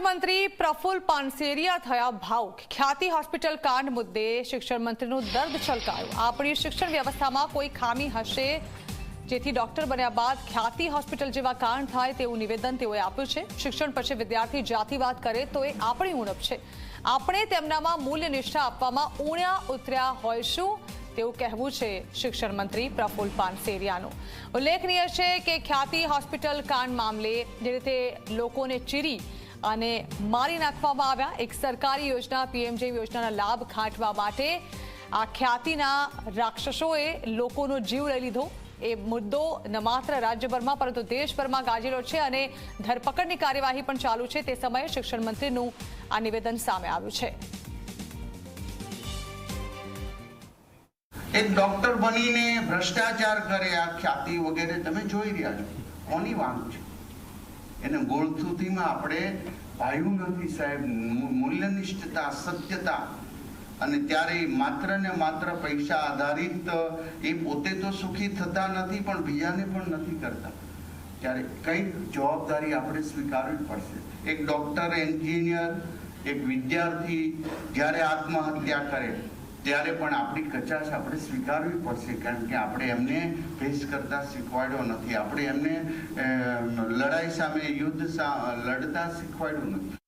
શિક્ષણ મંત્રી પ્રફુલ્લ પાનસેરિયા થયા ભાવુક। ખ્યાતિ હોસ્પિટલ કાંડ મુદ્દે શિક્ષણ મંત્રીનું દર્દ છલકાયું। આપણી શિક્ષણ વ્યવસ્થામાં કોઈ ખામી હશે જેથી ડોક્ટર બન્યા બાદ ખ્યાતિ હોસ્પિટલ જેવા કાંડ થાય તેવું નિવેદન તેઓએ આપ્યું છે। શિક્ષણ પછી વિદ્યાર્થી જાતિવાદ કરે તો એ આપણી ઉણપ છે। આપણે તેમનામાં મૂલ્ય નિષ્ઠા આપવામાં ઊણ્યા ઉતર્યા હોઈશું તેવું કહેવું છે શિક્ષણ મંત્રી પ્રફુલ્લ પાનસેરિયાનું। ઉલ્લેખનીય છે કે ખ્યાતિ હોસ્પિટલ કાંડ મામલે જે રીતે લોકોને ચીરી અને મારી નાખવામાં આવ્યા, એક સરકારી યોજના પીએમજે યોજનાના લાભ ખાંટવા માટે આ ખ્યાતિના રાક્ષસોએ લોકોનો જીવ લઈ લીધો। એ મુદ્દો ન માત્ર રાજ્યભરમાં પરંતુ દેશભરમાં ગાજેલો છે અને ધરપકડની કાર્યવાહી પણ ચાલુ છે। તે સમયે શિક્ષણ મંત્રીનું આ નિવેદન સામે આવ્યું છે। एक डॉक्टर बनीने भ्रष्टाचार करे आ ख्याति वगैरह तमे जोई रह्या छो। कोनी वांग छे एने गोळथुतीमां आपणे भायु नथी साहेब। मूल्यनिष्ठता, सत्यता અને ત્યારે માત્ર ને માત્ર પૈસા આધારિત એ પોતે તો સુખી થતા નથી પણ બીજાને પણ નથી કરતા। ત્યારે કંઈક જવાબદારી આપણે સ્વીકારવી પડશે। એક ડોક્ટર, એન્જિનિયર, એક વિદ્યાર્થી જ્યારે આત્મહત્યા કરે ત્યારે પણ આપણી કચાશ આપણે સ્વીકારવી પડશે, કારણ કે આપણે એમને ફેસ કરતા શીખવાડ્યો નથી, આપણે એમને લડાઈ સામે યુદ્ધ લડતા શીખવાડ્યું નથી।